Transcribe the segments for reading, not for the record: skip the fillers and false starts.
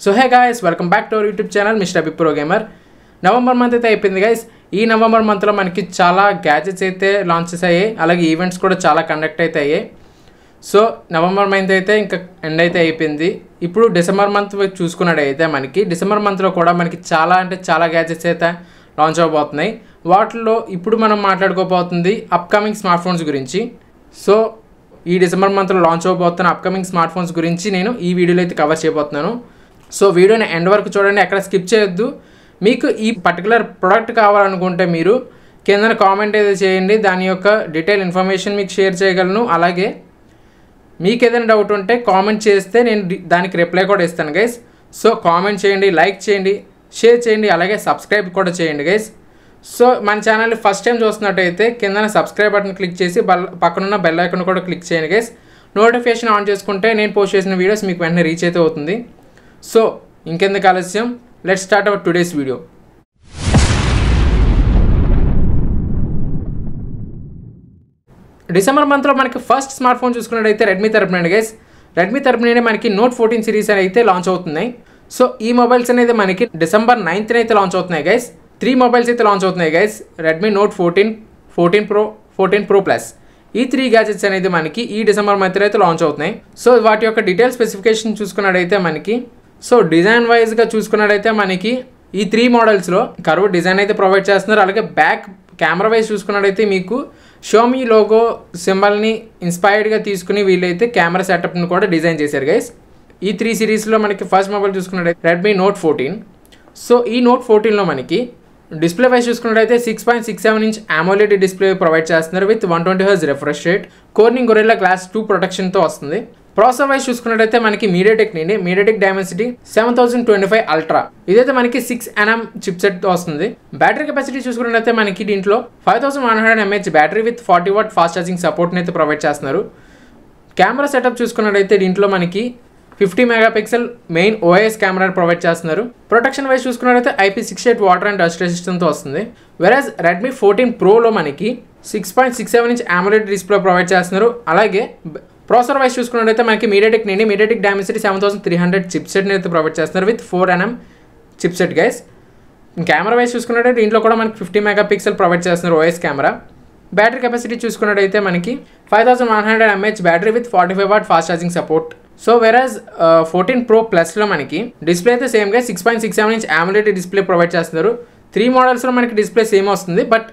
So hey guys, welcome back to our YouTube channel mister Abi pro gamer. November month అయితే అయిపోయింది guys. ఈ November మంత్లో మనకి చాలా గ్యాజెట్స్ అయితే లాంచెస్ అయ్యాయి, అలాగే ఈవెంట్స్ కూడా చాలా కండక్ట్ అయితే అయ్యాయి. సో నవంబర్ మంత్ అయితే ఇంకా ఎండ్ అయితే అయిపోయింది. ఇప్పుడు డిసెంబర్ మంత్ చూసుకున్నట్టయితే మనకి డిసెంబర్ మంత్లో కూడా మనకి చాలా అంటే చాలా గ్యాజెట్స్ అయితే లాంచ్ అవబోతున్నాయి. వాటిలో ఇప్పుడు మనం మాట్లాడుకోబోతుంది అప్కమింగ్ స్మార్ట్ ఫోన్స్ గురించి. సో ఈ డిసెంబర్ మంత్లో లాంచ్ అవబోతున్న అప్కమింగ్ స్మార్ట్ ఫోన్స్ గురించి నేను ఈ వీడియోలో అయితే కవర్ చేయబోతున్నాను. సో వీడియోని ఎండ్ వరకు చూడండి, ఎక్కడ స్కిప్ చేయొద్దు. మీకు ఈ పర్టికులర్ ప్రోడక్ట్ కావాలనుకుంటే మీరు కింద కామెంట్ అయితే చేయండి, దాని యొక్క డీటెయిల్ ఇన్ఫర్మేషన్ మీకు షేర్ చేయగలను. అలాగే మీకు ఏదైనా డౌట్ ఉంటే కామెంట్ చేస్తే నేను దానికి రిప్లై కూడా ఇస్తాను గైస్. సో కామెంట్ చేయండి, లైక్ చేయండి, షేర్ చేయండి, అలాగే సబ్స్క్రైబ్ కూడా చేయండి గైస్. సో మన ఛానల్ని ఫస్ట్ టైం చూస్తున్నట్టయితే కింద సబ్స్క్రైబ్ బటన్ క్లిక్ చేసి పక్కనున్న బెల్ ఐకాన్ కూడా క్లిక్ చేయండి గైస్. నోటిఫికేషన్ ఆన్ చేసుకుంటే నేను పోస్ట్ చేసిన వీడియోస్ మీకు వెంటనే రీచ్ అయితే అవుతుంది. సో ఇంకెందుకు ఆలస్యం, let's start our today's video. December మంత్లో మనకి ఫస్ట్ స్మార్ట్ ఫోన్ చూసుకున్నట్టయితే రెడ్మీ తరపున గైస్. రెడ్మీ తరపున మనకి నోట్ 14 సిరీస్ అయితే లాంచ్ అవుతున్నాయి. సో ఈ మొబైల్స్ అనేది మనకి డిసెంబర్ 9th అయితే లాంచ్ అవుతున్నాయి గైస్. 3 మొబైల్స్ అయితే లాంచ్ అవుతున్నాయి guys. Redmi Note 14, 14 Pro, 14 Pro Plus. ఈ 3 గ్యాజెట్స్ అనేది మనకి ఈ డిసెంబర్ మంత్లో అయితే లాంచ్ అవుతున్నాయి. సో వాటి యొక్క డీటెయిల్ స్పెసిఫికేషన్ చూసుకున్నట్టయితే మనకి సో డిజైన్ వైజ్గా చూసుకున్నట్టయితే మనకి ఈ 3 మోడల్స్లో కర్వ్ డిజైన్ అయితే ప్రొవైడ్ చేస్తున్నారు. అలాగే బ్యాక్ కెమెరా వైజ్ చూసుకున్నట్టయితే మీకు షోమీ లోగో సింబల్ని ఇన్స్పైర్డ్గా తీసుకుని వీళ్ళైతే కెమెరా సెటప్ని కూడా డిజైన్ చేశారు గైస్. ఈ 3 సిరీస్లో మనకి ఫస్ట్ మొబైల్ చూసుకున్నట్టయితే రెడ్మీ నోట్ 14. సో ఈ నోట్ 14లో మనకి డిస్ప్లే వైజ్ చూసుకున్నట్టయితే 6.67 ఇంచ్ AMOLED డిస్ప్లే ప్రొవైడ్ చేస్తున్నారు with 120Hz refresh rate. Corning Gorilla glass 2 ప్రొటెక్షన్తో వస్తుంది. ప్రాసెసర్ వైజ్ చూసుకున్నట్టయితే మనకి మీడియాటెక్ డైమెన్సిటీ 7025 అల్ట్రా, ఇదైతే మనకి 6nm చిప్సెట్తో వస్తుంది. బ్యాటరీ కెపాసిటీ చూసుకున్నట్టయితే మనకి దీంట్లో 5100 mAh battery with 40 what fast charging సపోర్ట్ని అయితే ప్రొవైడ్ చేస్తున్నారు. కెమెరా సెటప్ చూసుకున్నట్టయితే దీంట్లో మనకి 50 megapixel main OIS camera provide చేస్తున్నారు. ప్రొటెక్షన్ వైజ్ చూసుకున్నట్టయితే IP68 వాటర్ అండ్ డస్ట్ రెసిస్టెంట్తో వస్తుంది. వెరాజ్ రెడ్మీ 14 Proలో మనకి 6.67 ఇంచ్ AMOLED డిస్ప్లే ప్రొవైడ్ చేస్తున్నారు. అలాగే ప్రాసెసర్ వైజ్ చూసుకున్నట్టయితే మనకి మీడియాటెక్ డైమెన్సిటీ 7300 చిప్సెట్ని అయితే ప్రొవైడ్ చేస్తున్నారు with 4nm chipset guys. Camera wise చూసుకున్నట్టయితే దీంట్లో కూడా మనకి 50 మెగాపిక్సెల్ ప్రొవైడ్ చేస్తున్నారు OIS కెమెరా. బ్యాటరీ కెపాసిటీ చూసుకున్నట్టయితే మనకి 5100 mAh battery with 45 what fast charging support. So వెరాజ్ 14 Pro Plusలో మనకి డిస్ప్లే అయితే సేమ్గా 6.67 ఇంచ్ AMOLED డిస్ప్లే ప్రొవైడ్ చేస్తున్నారు. 3 మోడల్స్లో మనకి డిస్ప్లే సేమ్ వస్తుంది, బట్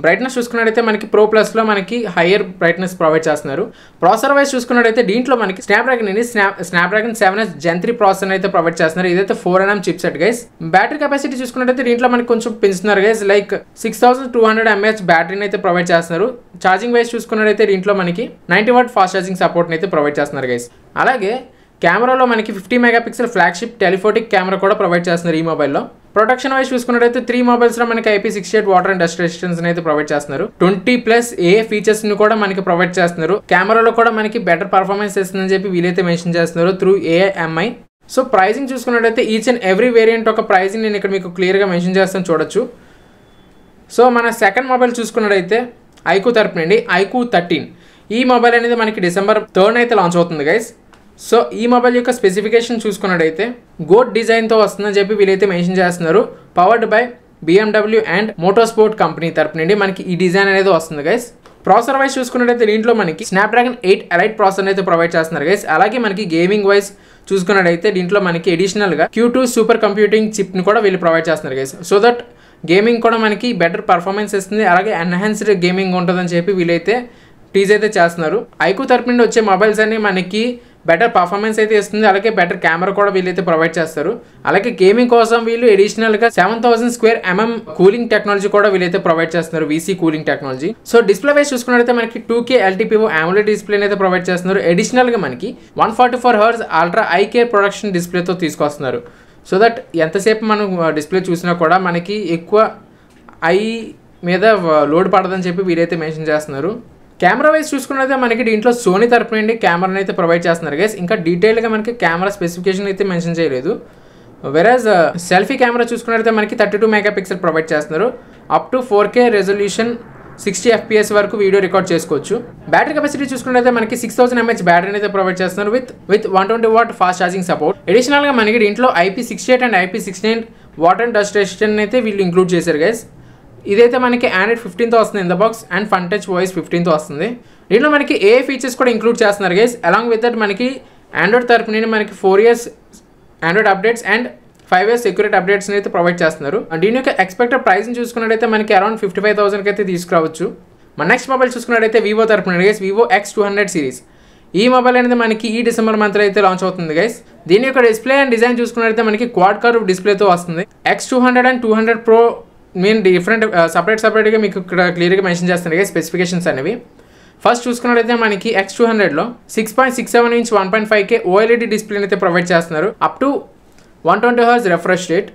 బ్రైట్నెస్ చూసుకున్నట్టయితే మనకి Pro Plusలో మనకి హయ్యర్ బ్రైట్నెస్ ప్రొవైడ్ చేస్తున్నారు. ప్రాసెసర్ వైజ్ చూసుకున్నట్టయితే దీంట్లో మనకి స్నాప్డ్రాగన్ 7S Gen 3 ప్రాసెసర్ అయితే ప్రొవైడ్ చేస్తున్నారు. ఇదైతే 4nm chipset guys. Battery capacity చూసుకున్నట్టయితే దీంట్లో మనకి కొంచెం పెంచుతున్నారు గైస్, లైక్ 6200 mAh బ్యాటరీని అయితే ప్రొవైడ్ చేస్తున్నారు. ఛార్జింగ్ వైజ్ చూసుకున్నట్టయితే దీంట్లో మనకి 90 వాట్ ఫాస్ట్ ఛార్జింగ్ సపోర్ట్ని అయితే ప్రొవైడ్ చేస్తున్నారు గైస్. అలాగే కెమెరాలో మనకి 50 మెగాపిక్సెల్ ఫ్లాగ్షిప్ టెలిఫోటిక్ కెమెరా కూడా ప్రొవైడ్ చేస్తున్నారు ఈ మొబైల్లో. ప్రొటెక్షన్ వైజ్ చూసుకున్నట్టయితే 3 మొబైల్స్లో మనకి IP68 water and dust resistance అయితే ప్రొవైడ్ చేస్తున్నారు. 20+ AI ఫీచర్స్ని కూడా మనకి ప్రొవైడ్ చేస్తున్నారు. కెమెరాలో కూడా మనకి బెటర్ పర్ఫార్మెన్స్ ఇస్తుందని చెప్పి వీలైతే మెన్షన్ చేస్తున్నారు త్రూ AI/MI. సో ప్రైజింగ్ చూసుకున్నట్టయితే ఈచ్ అండ్ ఎవ్రీ వేరియంట్ ఒక ప్రైజింగ్ నేను ఇక్కడ మీకు క్లియర్గా మెన్షన్ చేస్తాను, చూడొచ్చు. సో మన సెకండ్ మొబైల్ చూసుకున్నట్టయితే iQOO తరపునండి iQOO 13. ఈ మొబైల్ అనేది మనకి డిసెంబర్ 3rd అయితే లాంచ్ అవుతుంది గైస్. సో ఈ మొబైల్ యొక్క స్పెసిఫికేషన్ చూసుకున్నట్టయితే గోట్ డిజైన్తో వస్తుందని చెప్పి వీలైతే మెన్షన్ చేస్తున్నారు. Powered by BMW and Motosport company తరపు నుండి మనకి ఈ డిజైన్ అనేది వస్తుంది గైస్. ప్రాసెసర్ వైజ్ చూసుకున్నట్టయితే దీంట్లో మనకి స్నాప్డ్రాగన్ 8 Elite ప్రాసెసర్ అయితే ప్రొవైడ్ చేస్తున్నారు గైస్. అలాగే మనకి గేమింగ్ వైజ్ చూసుకున్నట్టయితే దీంట్లో మనకి అడిషనల్గా Q2 సూపర్ కంప్యూటింగ్ చిప్ని కూడా వీళ్ళు ప్రొవైడ్ చేస్తున్నారు గైస్. సో దట్ గేమింగ్ కూడా మనకి బెటర్ పర్ఫార్మెన్స్ ఇస్తుంది, అలాగే ఎన్హాన్స్డ్ గేమింగ్ ఉంటుందని చెప్పి వీలైతే టీజ్ అయితే చేస్తున్నారు. iQOO తరపు నుండి వచ్చే మొబైల్స్ అన్ని మనకి బెటర్ పర్ఫార్మెన్స్ అయితే ఇస్తుంది, అలాగే బెటర్ కెమెరా కూడా వీళ్ళైతే ప్రొవైడ్ చేస్తారు. అలాగే గేమింగ్ కోసం వీళ్ళు అడిషనల్గా 7000 square mm కూలింగ్ టెక్నాలజీ కూడా వీళ్ళైతే ప్రొవైడ్ చేస్తున్నారు, VC cooling technology. So display wise చూసుకున్నట్టయితే మనకి 2K LTPO AMOLED డిస్ప్లే అయితే ప్రొవైడ్ చేస్తున్నారు. అడిషనల్గా మనకి 144Hz అల్ట్రా ఐకే ప్రొడక్షన్ డిస్ప్లేతో తీసుకొస్తున్నారు. సో దట్ ఎంతసేపు మనం డిస్ప్లే చూసినా కూడా మనకి ఎక్కువ ఐ మీద లోడ్ పడదని చెప్పి వీరైతే మెన్షన్ చేస్తున్నారు. కెమెరా వైజ్ చూసుకున్నట్లయితే మనకి దీంట్లో సోనీ తరపు నుండి కెమెరాని అయితే ప్రొవైడ్ చేస్తున్నారు గైస్. ఇంకా డీటెయిల్గా మనకి కెమెరా స్పెసిఫికేషన్ అయితే మెన్షన్ చేయలేదు. వెరాజ్ సెల్ఫీ కెమెరా చూసుకున్నట్లయితే మనకి 32 మెగాపిక్సెల్ ప్రొవైడ్ చేస్తున్నారు. Up to 4K resolution 60 FPS వరకు వీడియో రికార్డ్ చేసుకోవచ్చు. బ్యాటరీ కెపాసిటీ చూసుకున్నట్లయితే మనకి 6000 mAh బ్యాటరీ అయితే ప్రొవైడ్ చేస్తున్నారు with 120 what fast charging support. అడిషనల్గా మనకి దీంట్లో IP68 and IP69 water and dust resistant అయితే వీళ్ళు ఇంక్లూడ్ చేశారు గైస్. ఇదైతే మనకి Android 15తో వస్తుంది in the box and Funtouch వాయిస్ 15తో వస్తుంది. దీంట్లో మనకి ఏ ఫీచర్స్ కూడా ఇంక్లూడ్ చేస్తున్నారు గైస్. అలాంగ్ విత్ దట్ మనకి ఆండ్రాయిడ్ తరపు నుండి మనకి 4 years Android updates and 5 years security updates అయితే ప్రొవైడ్ చేస్తున్నారు. దీని యొక్క ఎక్స్పెక్టెడ్ ప్రైస్ని చూసుకున్నట్టయితే మనకి అరౌండ్ 55,000కి అయితే తీసుకురావచ్చు. మన నెక్స్ట్ మొబైల్ చూసుకున్నట్టయితే వివో తరపు నుండి గైస్ వివో X200 సిరీస్. ఈ మొబైల్ అనేది మనకి ఈ డిసెంబర్ మంత్లో అయితే లాంచ్ అవుతుంది గైస్. దీని యొక్క డిస్ప్లే అండ్ డిజైన్ చూసుకున్నట్టయితే మనకి క్వాడ్ కర్వ్ డిస్ప్లేతో వస్తుంది. X200 and 200 Pro mean different సపరేట్గా మీకు ఇక్కడ క్లియర్గా మెన్షన్ చేస్తాను గైస్ స్పెసిఫికేషన్స్ అనేవి. ఫస్ట్ చూసుకున్నట్లయితే మనకి X200లో 6.67 inch 1.5K OLED డిస్ప్లేని అయితే ప్రొవైడ్ చేస్తున్నారు up to 120 Hz refresh rate.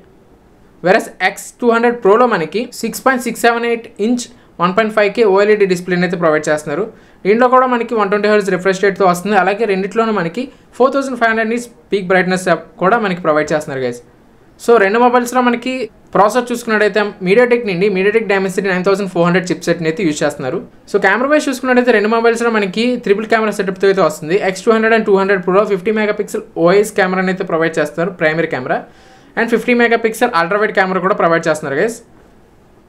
వెరస్ X200 Proలో మనకి 6.678 inch 1.5K OLED డిస్ప్లేని అయితే ప్రొవైడ్ చేస్తున్నారు. దీంట్లో కూడా మనకి 120 Hz రిఫ్రెష్ రేట్తో వస్తుంది. అలాగే రెండిట్లోనూ మనకి 4500 nits పీక్ బ్రైట్నెస్ కూడా మనకి ప్రొవైడ్ చేస్తున్నారు గైస్. సో రెండు మొబైల్స్లో మనకి ప్రాసెసర్ చూసుకున్నట్టయితే మీడియాటెక్ డైమెన్సిటీ 9400 చిప్సెట్ని అయితే యూజ్ చేస్తున్నారు. సో కెమెరా వైజ్ చూసుకున్నట్టయితే రెండు మొబైల్స్లో మనకి ట్రిపుల్ కెమెరా సెటప్తో అయితే వస్తుంది. X200 and 200 Pro 50 MP OIS కెమెరాని అయితే ప్రొవైడ్ చేస్తారు primary camera and 50 MP ultra wide camera కూడా ప్రొవైడ్ చేస్తున్నారు గైస్.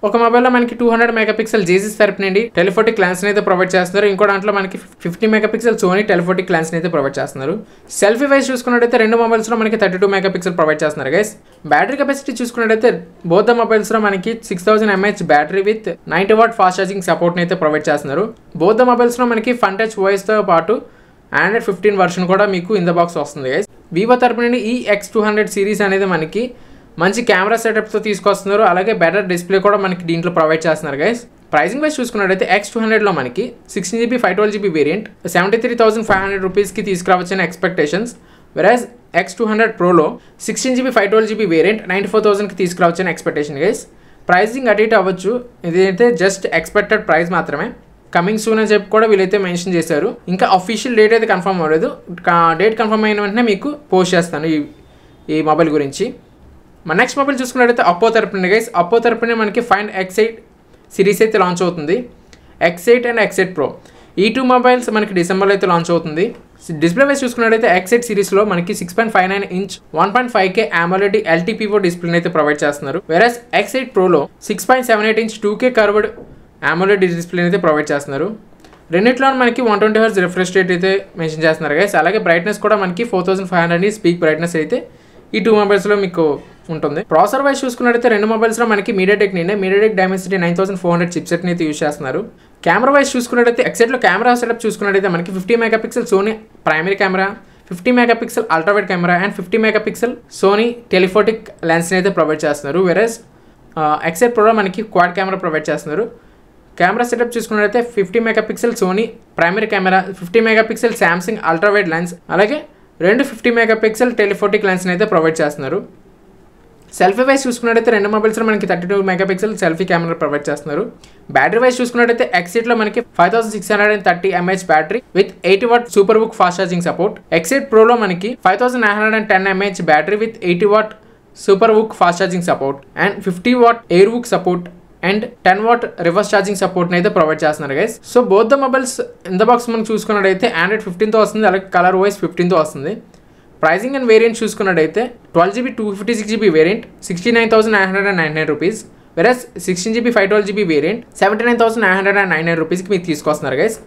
ఒక మొబైల్లో మనకి 200 MP జేసీస్ తరపు నుండి టెలిఫోటిక్ లెన్స్ని అయితే ప్రొవైడ్ చేస్తున్నారు. ఇంకో దాంట్లో మనకి 50 MP సోనీ టెలిఫోటిక్ లెన్స్ని అయితే ప్రొవైడ్ చేస్తున్నారు. సెల్ఫీ వైజ్ చూసుకున్నట్టయితే రెండు మొబైల్స్లో మనకి 32 MP ప్రొవైడ్ చేస్తున్నారు గైస్. బ్యాటరీ కెపాసిటీ చూసుకున్నట్టయితే బోత్ ద మొబైల్స్లో మనకి 6000 mAh battery with 90 what fast charging సపోర్ట్ని అయితే ప్రొవైడ్ చేస్తున్నారు. బోత్ ద మొబైల్స్లో మనకి ఫన్ టచ్ వాయిస్తో పాటు Android 15 వర్షన్ కూడా మీకు ఇన్ ద బాక్స్ వస్తుంది గైస్. వివో తరపు నుండి ఈ X200 సిరీస్ అనేది మనకి మంచి కెమెరా సెటప్తో తీసుకొస్తున్నారు. అలాగే బెటర్ డిస్ప్లే కూడా మనకి దీంట్లో ప్రొవైడ్ చేస్తున్నారు గైస్. ప్రైసింగ్ వైజ్ చూసుకున్నట్టయితే X200లో మనకి 16GB 512GB వేరియంట్ 73,500 రూపీస్కి తీసుకురావచ్చని ఎక్స్పెక్టేషన్స్. వెరాజ్ X200 Proలో 16GB 512GB వేరియంట్ 94,000కి తీసుకురావచ్చని ఎక్స్పెక్టేషన్ గైస్. ప్రైసింగ్ అటు ఇటు అవ్వచ్చు, ఇదైతే జస్ట్ ఎక్స్పెక్టెడ్ ప్రైస్ మాత్రమే. కమింగ్ సూన్ అని చెప్పి కూడా వీళ్ళైతే మెన్షన్ చేశారు. ఇంకా అఫీషియల్ డేట్ అయితే కన్ఫర్మ్ అవ్వలేదు. డేట్ కన్ఫర్మ్ అయిన వెంటనే మీకు పోస్ట్ చేస్తాను ఈ మొబైల్ గురించి. మన నెక్స్ట్ మొబైల్ చూసుకున్నట్టయితే అప్పో తరపున గైస్. అప్పో తరపునే మనకి ఫైండ్ X8 సిరీస్ అయితే లాంచ్ అవుతుంది. X8 అండ్ X8 Pro ఈ టూ మొబైల్స్ మనకి డిసెంబర్లో అయితే లాంచ్ అవుతుంది. డిస్ప్లే వైజ్ చూసుకున్నట్టయితే X8 సిరీస్లో మనకి 6.59 inch 1.5K AMOLED LTPO డిస్ప్లేని అయితే ప్రొవైడ్ చేస్తున్నారు. వెరాస్ X8 Proలో 6.78 inch 2K curved AMOLED డిస్ప్లేని అయితే ప్రొవైడ్ చేస్తున్నారు. రెండిట్లో మనకి 120 Hz రిఫ్రెష్ రేట్ అయితే మెన్షన్ చేస్తున్నారు గైస్. అలాగే బ్రైట్నెస్ కూడా మనకి 4500 nits పీక్ బ్రైట్నెస్ అయితే ఈ టూ మొబైల్స్లో మీకు ఉంటుంది. ప్రాసెసర్ వైజ్ చూసుకున్నట్టయితే రెండు మొబైల్స్లో మనకి మీడియాటెక్ డైమెన్సిటీ 9400 చిప్సెట్ని అయితే యూజ్ చేస్తున్నారు. కెమెరా వైజ్ చూసుకున్నట్టయితే X8లో కెమెరా సెటప్ చూసుకున్నట్టయితే మనకి 50 MP Sony primary camera, 50 MP ultra wide camera and 50 MP Sony telephotic లెన్స్ని అయితే ప్రొవైడ్ చేస్తున్నారు. వెరస్ X8 Pro మనకి క్వాడ్ కెమెరా ప్రొవైడ్ చేస్తున్నారు. కెమెరా సెటప్ చూసుకున్నట్టయితే 50 MP Sony primary camera, 50 MP Samsung ultra wide lens, అలాగే రెండు 50 MP టెలిఫోటిక్ లెన్స్ని అయితే ప్రొవైడ్ చేస్తున్నారు. సెల్ఫీ వైజ్ చూసుకున్నట్టయితే రెండు మొబైల్స్లో మనకి 32 MP సెల్ఫీ కెమెరా ప్రొవైడ్ చేస్తున్నారు. బ్యాటరీ వైజ్ చూసుకున్నట్టయితే X8లో మనకి 5630 mAh battery with 80 what super book fast charging support. X8 Proలో మనకి 5910 mAh battery with 80 what super book fast charging support and 50 what air book support and 10 what reverse charging సపోర్ట్ని అయితే provide చేస్తున్నారు guys. So both the mobiles in the box మనం చూసుకున్నట్టయితే Android 15తో వస్తుంది, అలాగే colour wise 15తో వస్తుంది. ప్రైసింగ్ అండ్ వేరియంట్ చూసుకున్నట్టయితే 12GB 256GB variant 69,999 rupees. వెరస్ 16GB 512GB variant 79,999 రూపీస్కి మీకు తీసుకొస్తున్నారు గైస్.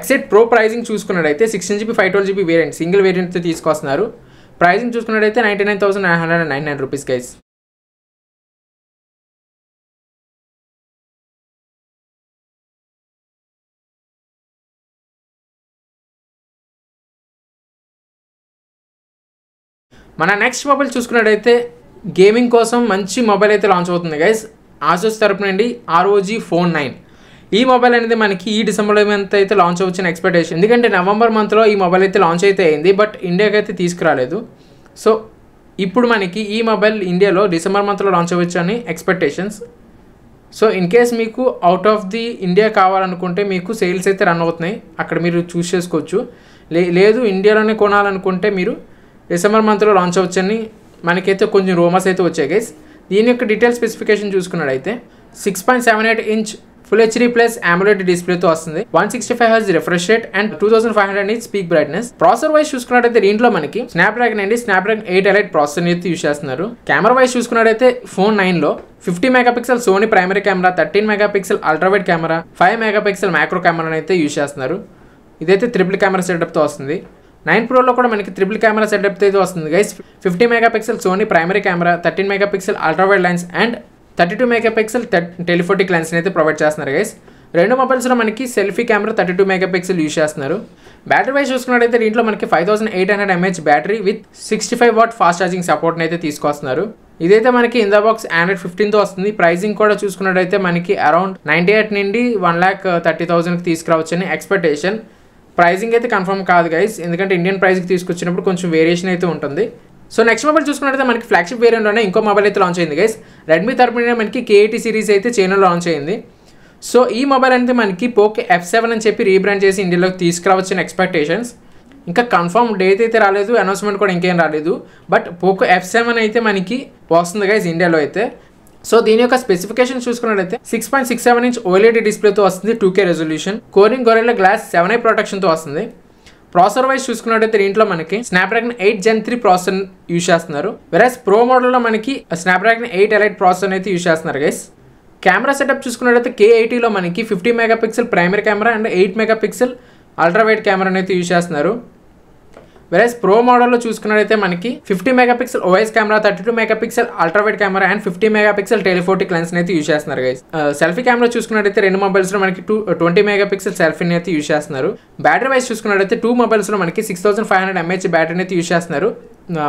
X8 Pro ప్రైసింగ్ చూసుకున్నట్టయితే 16GB 512GB వేరియంట్ సింగిల్ వేరియంట్తో తీసుకొస్తున్నారు. ప్రైసింగ్ చూసుకున్నట్టయితే 99,999 రూపీస్ గైస్. మన నెక్స్ట్ మొబైల్ చూసుకున్నట్టయితే గేమింగ్ కోసం మంచి మొబైల్ అయితే లాంచ్ అవుతుంది గైస్. ఆసూస్ తరపు నుండి ROG Phone 9 ఈ మొబైల్ అనేది మనకి ఈ డిసెంబర్లో అయితే లాంచ్ అవ్వచ్చిన ఎక్స్పెక్టేషన్. ఎందుకంటే నవంబర్ మంత్లో ఈ మొబైల్ అయితే లాంచ్ అయితే అయింది, బట్ ఇండియాకి అయితే తీసుకురాలేదు. సో ఇప్పుడు మనకి ఈ మొబైల్ ఇండియాలో డిసెంబర్ మంత్లో లాంచ్ అవ్వచ్చు అని ఎక్స్పెక్టేషన్స్. సో ఇన్ కేస్ మీకు అవుట్ ఆఫ్ ది ఇండియా కావాలనుకుంటే మీకు సేల్స్ అయితే రన్ అవుతున్నాయి, అక్కడ మీరు చూస్ చేసుకోవచ్చు. లేదు ఇండియాలోనే కొనాలనుకుంటే మీరు డిసెంబర్ మంత్లో లాంచ్ అవ్వచ్చని మనకైతే కొంచెం రూమర్స్ అయితే వచ్చాయి గైస్. దీని యొక్క డీటెయిల్ స్పెసిఫికేషన్ చూసుకున్నట్టయితే 6.78 inch full HD plus AMOLED డిస్ప్లేతో వస్తుంది. 165 Hz refresh rate and 2500 nits peak brightness. Processor wise చూసుకున్నట్టయితే దీంట్లో మనకి స్నాప్డ్రాగన్ 8 ఎలైట్ ప్రాసెసర్ అయితే యూస్ చేస్తున్నారు. కెమెరా వైస్ చూసుకున్నట్టయితే ఫోన్ 9 లో 50 megapixel Sony primary camera, 13 megapixel ultrawide camera, 5 megapixel macro camera అయితే యూస్ చేస్తున్నారు. ఇదైతే ట్రిపుల్ కెమెరా సెటప్తో వస్తుంది. 9 Proలో కూడా మనకి ట్రిపుల్ కెమెరా సెటప్తో అయితే వస్తుంది guys. 50 megapixel Sony primary camera, 13 megapixel ultrawide lens and 32 megapixel టెలిఫోటిక్ lens అయితే ప్రొవైడ్ చేస్తున్నారు గైస్. రెండు మొబైల్స్లో మనకి సెల్ఫీ కెమెరా 32 మెగాపిక్సెల్ యూస్ చేస్తున్నారు. బ్యాటరీ వైజ్ చూసుకున్నట్టయితే దీంట్లో మనకి 5800 mAh battery with 65 watt fast charging సపోర్ట్ని అయితే తీసుకొస్తున్నారు. ఇదైతే మనకి ఇన్ ద బాక్స్ Android 15తో వస్తుంది. ప్రైజింగ్ కూడా చూసుకున్నట్టయితే మనకి అరౌండ్ 98 నుండి 1,30,000కి తీసుకురావచ్చని ఎక్స్పెక్టేషన్. ప్రైజింగ్ అయితే కన్ఫర్మ్ కాదు గైస్, ఎందుకంటే ఇండియన్ ప్రైస్కి తీసుకొచ్చినప్పుడు కొంచెం వేరియేషన్ అయితే ఉంటుంది. సో నెక్స్ట్ మొబైల్ చూసుకున్నట్టయితే మనకి ఫ్లాగ్షిప్ వేరియంట్లోనే ఇంకో మొబైల్ అయితే లాంచ్ అయింది గైస్. రెడ్మీ తరపున మనకి K80 సిరీస్ అయితే చైనాలో లాంచ్ అయింది. సో ఈ మొబైల్ అయితే మనకి పోకో F7 అని చెప్పి రీబ్రాండ్ చేసి ఇండియాలోకి తీసుకురావచ్చని ఎక్స్పెక్టేషన్స్. ఇంకా కన్ఫర్మ్ డేట్ అయితే రాలేదు, అనౌన్స్మెంట్ కూడా ఇంకేం రాలేదు. బట్ పోకో F7 అయితే మనకి వస్తుంది గైస్ ఇండియాలో అయితే. సో దీని యొక్క స్పెసిఫికేషన్ చూసుకున్నట్లయితే 6.67 ఇంచ్ OLED డిస్ప్లేతో వస్తుంది, 2K resolution, Corning Gorilla glass 7i ప్రొటెక్షన్తో వస్తుంది. ప్రాసెసర్ వైజ్ చూసుకున్నట్టయితే దీంట్లో మనకి స్నాప్డ్రాగన్ 8 Gen 3 ప్రాసెసర్ యూస్ చేస్తున్నారు. వెరాస్ ప్రో మోడల్లో మనకి స్నాప్డ్రాగన్ 8 ఎలైట్ ప్రాసెసర్ అయితే యూస్ చేస్తున్నారు గైస్. కెమెరా సెటప్ చూసుకున్నట్టయితే K80లో మనకి 50 megapixel primary camera and 8 megapixel ultrawide కెమెరాని అయితే యూస్ చేస్తున్నారు. వెరాస్ ప్రో మోడల్లో చూసుకున్నట్టయితే మనకి 50 megapixel OIS camera, 32 megapixel ultrawide camera and 50 megapixel టెలిఫోటిక్ lens అయితే యూస్ చేస్తున్నారు గైస్. సెల్ఫీ కెమెరా చూసుకున్నట్టయితే రెండు మొబైల్స్లో మనకి 20 మెగాపిక్సెల్ సెల్ఫీని అయితే యూస్ చేస్తున్నారు. బ్యాటరీ వైజ్ చూసుకున్నట్టయితే 2 మొబైల్స్లో మనకి 6500 mAh బ్యాటరీని అయితే యూస్ చేస్తున్నారు.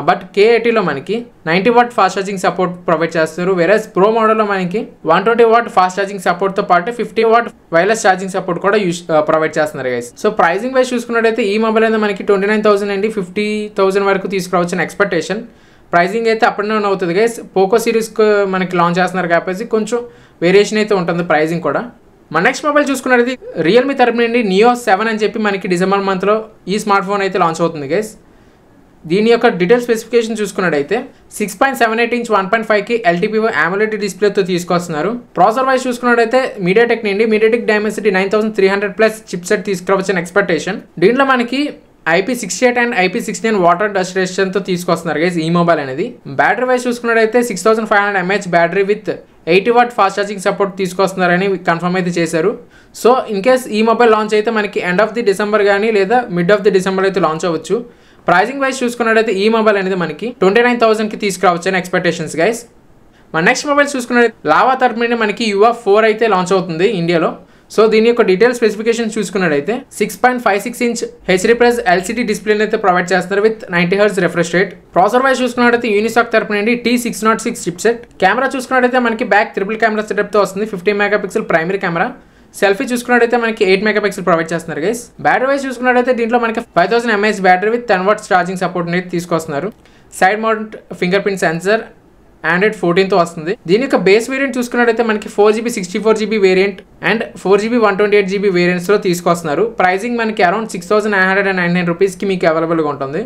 బట్ K80లో మనకి 90 what fast charging support provide చేస్తారు. వెరాస్ ప్రో మోడల్లో మనకి 120 వాట్ ఫాస్ట్ ఛార్జింగ్ సపోర్ట్తో పాటు 50 వాట్ వైర్లెస్ ఛార్జింగ్ సపోర్ట్ కూడా ప్రొవైడ్ చేస్తున్నారు గైస్. సో ప్రైజింగ్ వైజ్ చూసుకున్నట్టయితే ఈ మొబైల్ అయితే మనకి 29,000 నుండి 50,000 వరకు తీసుకురావచ్చని ఎక్స్పెక్టేషన్. ప్రైజింగ్ అయితే అప్ అండ్ డౌన్ అవుతుంది గైస్. పోకో సిరీస్కి మనకి లాంచ్ చేస్తున్నారు కాబట్టి కొంచెం వేరియేషన్ అయితే ఉంటుంది ప్రైజింగ్ కూడా. మన నెక్స్ట్ మొబైల్ చూసుకున్నది రియల్మీ తరపు నుండి Neo 7 అని చెప్పి మనకి డిసెంబర్ మంత్లో ఈ స్మార్ట్ ఫోన్ అయితే లాంచ్ అవుతుంది గైస్. దీని యొక్క డీటెయిల్ స్పెసిఫికేషన్ చూసుకున్నట్టయితే 6.78 ఇంచ్ 1.5K LTPO AMOLED డిస్ప్లేతో తీసుకొస్తున్నారు. ప్రాసెసర్ వైజ్ చూసుకున్నట్టయితే మీడియాటెక్ నుండి మీడియాటెక్ డైమెన్సిటీ 9300+ చిప్సెట్ తీసుకురావచ్చని ఎక్స్పెక్టేషన్. దీంట్లో మనకి IP68 and IP69 water dust రెసిస్టెన్స్తో తీసుకొస్తున్నారు గైస్ ఈ మొబైల్ అనేది. బ్యాటరీ వైజ్ చూసుకున్నట్టయితే 6500 mAh battery with 80 watt fast charging support తీసుకొస్తున్నారని కన్ఫర్మ్ అయితే చేశారు. సో ఇన్ కేస్ ఈ మొబైల్ లాంచ్ అయితే మనకి ఎండ్ ఆఫ్ ది డిసెంబర్ కానీ లేదా మిడ్ ఆఫ్ ది డిసెంబర్ అయితే లాంచ్ అవ్వచ్చు. ప్రైజింగ్ వైజ్ చూసుకున్నట్టయితే ఈ మొబైల్ అనేది మనకి 29,000కి తీసుకురావచ్చని ఎక్స్పెక్టేషన్స్ గైస్. మన నెక్స్ట్ మొబైల్ చూసుకున్నట్లయితే లావా తరపు నుండి మనకి UF 4 అయితే లాంచ్ అవుతుంది ఇండియాలో. సో దీని యొక్క డీటెయిల్ స్పెసిఫికేషన్ చూసుకున్నట్టయితే 6.56 ఇంచ్ HD+ LCD డిస్ప్లేని అయితే ప్రొవైడ్ చేస్తున్నారు with 90 Hz refresh rate. Processor wise చూసుకున్నట్టయితే యూనిసాక్ తరపు నుండి T606 చిప్సెట్. కెమెరా చూసుకున్నట్టయితే మనకి బ్యాక్ ట్రిపుల్ కెమెరా సెటప్తో వస్తుంది, 50 మెగాపిక్సెల్ ప్రైమరీ కెమెరా. సెల్ఫీ చూసుకున్నట్టయితే మనకి 8 మెగాపిక్సెల్ ప్రొవైడ్ చేస్తున్నారు గైస్. బ్యాటరీ వైజ్ చూసుకున్నట్టయితే దీంట్లో మనకి 5000 mAh battery with 10 watts charging support అనేది తీసుకొస్తున్నారు. Side mount fingerprint sensor Android 14తో వస్తుంది. దీని యొక్క బేస్ వేరియంట్ చూసుకున్నట్టయితే మనకి 4GB 64GB variant and 4GB 128GB వేరియంట్స్లో తీసుకొస్తున్నారు. ప్రైజింగ్ మనకి అరౌండ్ 6,999 రూపీస్కి మీకు అవైలబుల్గా ఉంటుంది.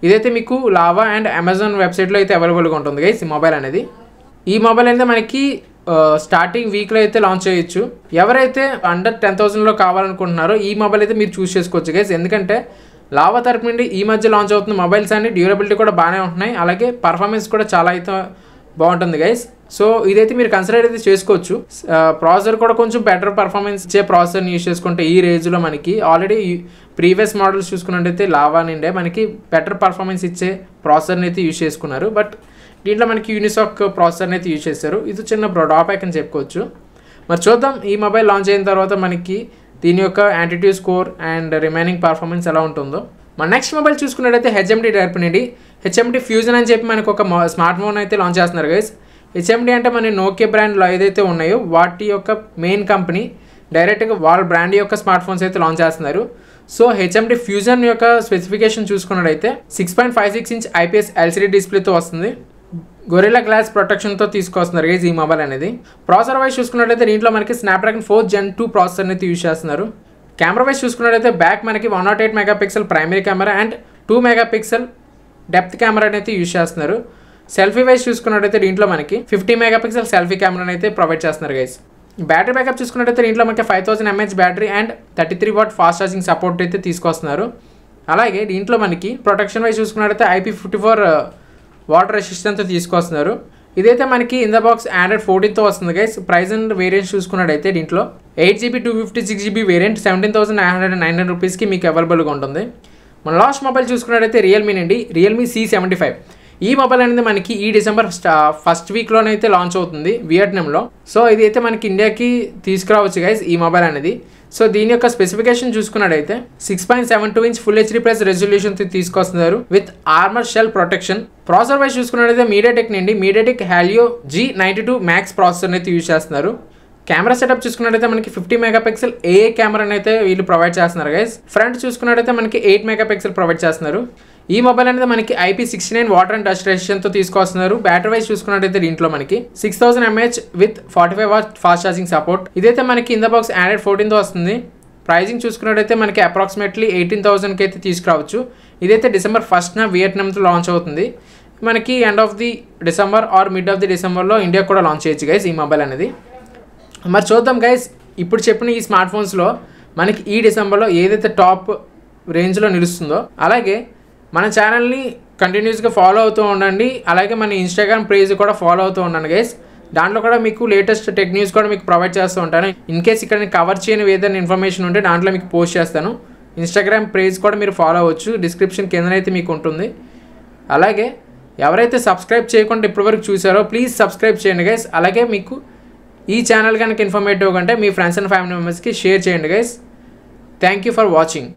ఇదైతే మీకు లావా అండ్ అమెజాన్ వెబ్సైట్లో అయితే అవైలబుల్గా ఉంటుంది గైస్ ఈ మొబైల్ అనేది. ఈ మొబైల్ అయితే మనకి స్టార్టింగ్ వీక్లో అయితే లాంచ్ చేయొచ్చు. ఎవరైతే అండర్ 10,000లో కావాలనుకుంటున్నారో ఈ మొబైల్ అయితే మీరు చూస్ చేసుకోవచ్చు గైస్. ఎందుకంటే లావా తరపు నుండి ఈ మధ్య లాంచ్ అవుతున్న మొబైల్స్ అన్ని డ్యూరబిలిటీ కూడా బాగానే ఉంటున్నాయి, అలాగే పర్ఫార్మెన్స్ కూడా చాలా అయితే బాగుంటుంది గైస్. సో ఇదైతే మీరు కన్సిడర్ అయితే చేసుకోవచ్చు. ప్రాసెసర్ కూడా కొంచెం బెటర్ పర్ఫార్మెన్స్ ఇచ్చే ప్రాసెసర్ని యూస్ చేసుకుంటే ఈ రేంజ్లో మనకి ఆల్రెడీ ప్రీవియస్ మోడల్స్ చూసుకున్నట్టయితే లావా నుండే మనకి బెటర్ పర్ఫార్మెన్స్ ఇచ్చే ప్రాసెసర్ని అయితే యూస్ చేసుకున్నారు. బట్ దీంట్లో మనకి యూనిసాక్ ప్రాసెసర్ని అయితే యూజ్ చేశారు. ఇది చిన్న డ్రాబ్యాక్ అని చెప్పుకోవచ్చు. మరి చూద్దాం ఈ మొబైల్ లాంచ్ అయిన తర్వాత మనకి దీని యొక్క యాంటిట్యూడ్ స్కోర్ అండ్ రిమైనింగ్ పర్ఫార్మెన్స్ ఎలా ఉంటుందో. మన నెక్స్ట్ మొబైల్ చూసుకున్నట్టయితే HMD తరపు నుండి HMD ఫ్యూజన్ అని చెప్పి మనకు ఒక స్మార్ట్ ఫోన్ అయితే లాంచ్ చేస్తున్నారు గైస్. HMD అంటే మన నోకియా బ్రాండ్లో ఏదైతే ఉన్నాయో వాటి యొక్క మెయిన్ కంపెనీ డైరెక్ట్గా వాళ్ళ బ్రాండ్ యొక్క స్మార్ట్ ఫోన్స్ అయితే లాంచ్ చేస్తున్నారు. సో HMD ఫ్యూజన్ యొక్క స్పెసిఫికేషన్ చూసుకున్నట్టయితే 6.56 ఇంచ్ IPS LCD డిస్ప్లేతో వస్తుంది, గొరిల్లా గ్లాస్ ప్రొటెక్షన్తో తీసుకొస్తున్నారు గైస్ ఈ మొబైల్ అనేది. ప్రాసెసర్ వైజ్ చూసుకున్నట్లయితే దీంట్లో మనకి స్నాప్డ్రాగన్ 4 Gen 2 ప్రాసెసర్ని అయితే యూజ్ చేస్తున్నారు. కెమెరా వైజ్ చూసుకున్నట్లయితే బ్యాక్ మనకి 108 megapixel primary camera and 2 megapixel depth కెమెరాని అయితే యూజ్ చేస్తున్నారు. సెల్ఫీ వైజ్ చూసుకున్నట్టయితే దీంట్లో మనకి 50 మెగాపిక్సెల్ సెల్ఫీ కెమెరాని అయితే ప్రొవైడ్ చేస్తున్నారు గైస్. బ్యాటరీ బ్యాకప్ చూసుకున్నట్టయితే దీంట్లో మనకి 5000 mAh battery and 33 what fast charging support అయితే తీసుకొస్తున్నారు. అలాగే దీంట్లో మనకి ప్రొటెక్షన్ వైజ్ చూసుకున్నట్టయితే IP54 వాటర్ రెసిస్టెన్స్ తీసుకొస్తున్నారు. ఇదైతే మనకి ఇన్ ద బాక్స్ Android 14తో వస్తుంది గైస్. ప్రైస్ అండ్ వేరియంట్స్ చూసుకున్నట్టయితే దీంట్లో 8GB 256GB వేరియంట్ 17,999 రూపీస్కి మీకు అవైలబుల్గా ఉంటుంది. మన లాస్ట్ మొబైల్ చూసుకున్నట్టయితే రియల్మీ నుండి రియల్మీ C75. ఈ మొబైల్ అనేది మనకి ఈ డిసెంబర్ ఫస్ట్ వీక్లోనైతే లాంచ్ అవుతుంది వియట్నాంలో. సో ఇది అయితే మనకి ఇండియాకి తీసుకురావచ్చు గైస్ ఈ మొబైల్ అనేది. సో దీని యొక్క స్పెసిఫికేషన్ చూసుకున్నట్టయితే 6.72 inch full HD plus resolution తీసుకొస్తున్నారు with armour shell protection. Processor wise చూసుకున్నట్టయితే మీడియాటెక్ నుండి MediaTek Helio G92 Max processor అయితే యూజ్ చేస్తున్నారు. కెమెరా సెటప్ చూసుకున్నట్టయితే మనకి 50 మెగాపిక్సెల్ AA కెమెరాని అయితే వీళ్ళు ప్రొవైడ్ చేస్తున్నారు గైస్. ఫ్రంట్ చూసుకున్నట్టయితే మనకి 8 మెగాపిక్సెల్ ప్రొవైడ్ చేస్తున్నారు. ఈ మొబైల్ అనేది మనకి IP69 వాటర్ అండ్ డస్ట్ రెసిస్టెన్స్తో తీసుకొస్తున్నారు. బ్యాటరీ వైజ్ చూసుకున్నట్టయితే దీంట్లో మనకి 6000 mAh with 45 what fast charging support. ఇదైతే మనకి ఇన్ ద బాక్స్ Android 14తో వస్తుంది. ప్రైజింగ్ చూసుకున్నట్టయితే మనకి అప్రాక్సిమేట్లీ 18,000కి అయితే తీసుకురావచ్చు. ఇదైతే డిసెంబర్ 1న వియట్నాంతో లాంచ్ అవుతుంది. మనకి end of the December or mid of the డిసెంబర్లో ఇండియా కూడా లాంచ్ చేయొచ్చు గైస్ ఈ మొబైల్ అనేది. మరి చూద్దాం గైస్, ఇప్పుడు చెప్పిన ఈ స్మార్ట్ ఫోన్స్లో మనకి ఈ డిసెంబర్లో ఏదైతే టాప్ రేంజ్లో నిలుస్తుందో. అలాగే మన ఛానల్ని కంటిన్యూస్గా ఫాలో అవుతూ ఉండండి. అలాగే మన ఇన్స్టాగ్రామ్ పేజ్ కూడా ఫాలో అవుతూ ఉండండి గైస్. దాంట్లో కూడా మీకు లేటెస్ట్ టెక్ న్యూస్ కూడా మీకు ప్రొవైడ్ చేస్తూ ఉంటాను. ఇన్ కేస్ ఇక్కడ నేను కవర్ చేయని ఏదైనా ఇన్ఫర్మేషన్ ఉంటే దాంట్లో మీకు పోస్ట్ చేస్తాను. ఇన్స్టాగ్రామ్ పేజ్ కూడా మీరు ఫాలో అవ్వచ్చు, డిస్క్రిప్షన్ కిందనైతే మీకు ఉంటుంది. అలాగే ఎవరైతే సబ్స్క్రైబ్ చేయకుండా ఇప్పటివరకు చూసారో ప్లీజ్ సబ్స్క్రైబ్ చేయండి గైస్. అలాగే మీకు ఈ ఛానల్ కనుక ఇన్ఫర్మేటివ్ కంటే మీ ఫ్రెండ్స్ అండ్ ఫ్యామిలీ మెంబర్స్కి షేర్ చేయండి guys. Thank you for watching.